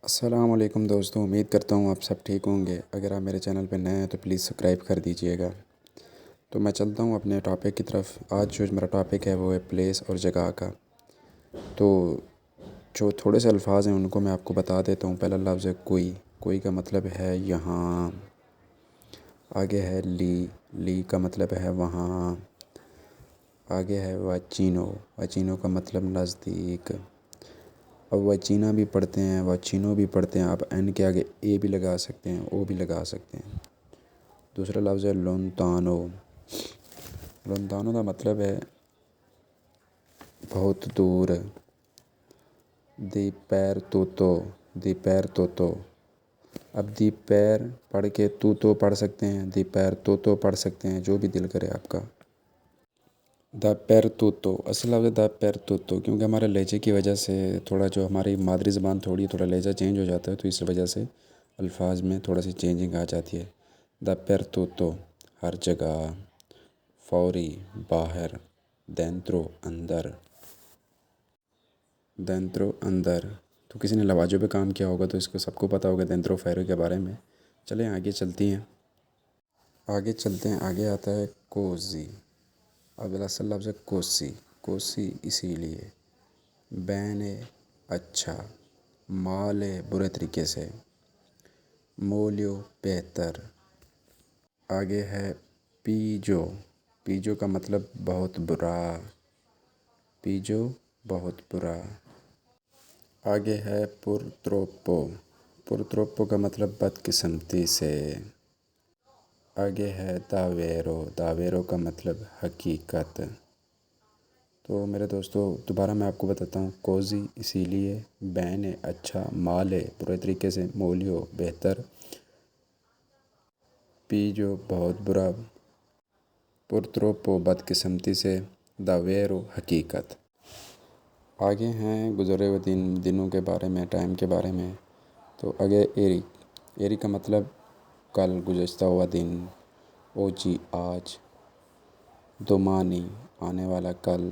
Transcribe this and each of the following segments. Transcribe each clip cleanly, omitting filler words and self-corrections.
السلام علیکم دوستوں، امید کرتا ہوں آپ سب ٹھیک ہوں گے۔ اگر آپ میرے چینل پہ نئے ہیں تو پلیز سبسکرائب کر دیجئے گا۔ تو میں چلتا ہوں اپنے ٹاپک کی طرف۔ آج جو میرا ٹاپک ہے وہ ہے پلیس اور جگہ کا۔ تو جو تھوڑے سے الفاظ ہیں ان کو میں آپ کو بتا دیتا ہوں۔ پہلا لفظ ہے کوئی۔ کوئی کا مطلب ہے یہاں۔ آگے ہے لی۔ لی کا مطلب ہے وہاں۔ آگے ہے واچینو۔ واچینو کا مطلب نزدیک۔ اب وچینا بھی پڑھتے ہیں، واچینو بھی پڑھتے ہیں۔ آپ این کے آگے اے بھی لگا سکتے ہیں، او بھی لگا سکتے ہیں۔ دوسرا لفظ ہے لونتانو۔ لونتانو کا مطلب ہے بہت دور۔ دی پیر توتو۔ دی پیر توتو۔ اب دی پیر پڑھ کے توتو پڑھ سکتے ہیں، دی پیر توتو پڑھ سکتے ہیں، جو بھی دل کرے آپ کا۔ دا پیر توتو اصل لفظ ہے دا پیر توتو، کیونکہ ہمارے لہجے کی وجہ سے تھوڑا جو ہماری مادری زبان تھوڑا لہجہ چینج ہو جاتا ہے، تو اس وجہ سے الفاظ میں تھوڑا سی چینجنگ آ جاتی ہے۔ دا پیر توتو ہر جگہ، فوری باہر، دینترو اندر۔ دینترو اندر تو کسی نے لواجوں پہ کام کیا ہوگا تو اس کو سب کو پتہ ہوگا دینترو فیرو کے بارے میں۔ چلیں آگے چلتی ہیں۔ آگے چلتے ہیں، آگے آتا ہے کوزی۔ اب اصل لفظ ہے کوسی۔ کوسی اسی لیے۔ بینے اچھا، مالے برے طریقے سے، مولیو بہتر۔ آگے ہے پیجو۔ پیجو کا مطلب بہت برا۔ پیجو بہت برا۔ آگے ہے پرتروپو۔ پرتروپو کا مطلب بدقسمتی سے۔ آگے ہے داویرو۔ داویرو کا مطلب حقیقت۔ تو میرے دوستو دوبارہ میں آپ کو بتاتا ہوں۔ کوزی اسی لیے، بینے اچھا، مالے برے طریقے سے، مولیو بہتر، پیجو بہت برا، پرتروپو بدقسمتی سے، داویرو حقیقت۔ آگے ہیں گزرے ہوئے دنوں کے بارے میں، ٹائم کے بارے میں۔ تو آگے ایری۔ ایری کا مطلب کل، گزشتہ ہوا دن۔ اوجی آج۔ دومانی آنے والا کل۔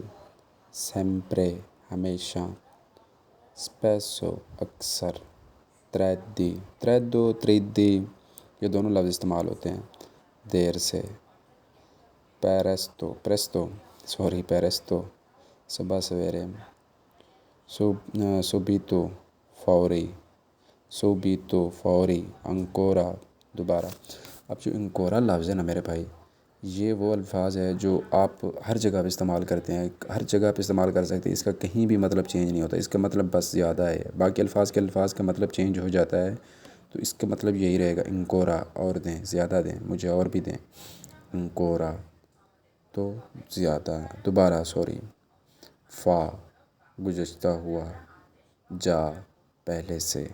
سیمپرے ہمیشہ۔ سپیسو اکثر۔ تریدی، تریدو، تریدی یہ دونوں لفظ استعمال ہوتے ہیں، دیر سے۔ پیرستو، پریستو پیرستو صبح سویرے۔ سوبیتو فوری۔ سوبیتو فوری۔ انکورا دوبارہ۔ اب جو انکورا لفظ ہے نا میرے بھائی، یہ وہ الفاظ ہے جو آپ ہر جگہ پہ استعمال کرتے ہیں، ہر جگہ پہ استعمال کر سکتے ہیں۔ اس کا کہیں بھی مطلب چینج نہیں ہوتا، اس کا مطلب بس زیادہ ہے۔ باقی الفاظ کا مطلب چینج ہو جاتا ہے، تو اس کا مطلب یہی رہے گا، انکورا اور دیں، زیادہ دیں، مجھے اور بھی دیں۔ انکورا تو زیادہ، دوبارہ سوری۔ فا گزشتہ ہوا، جا پہلے سے۔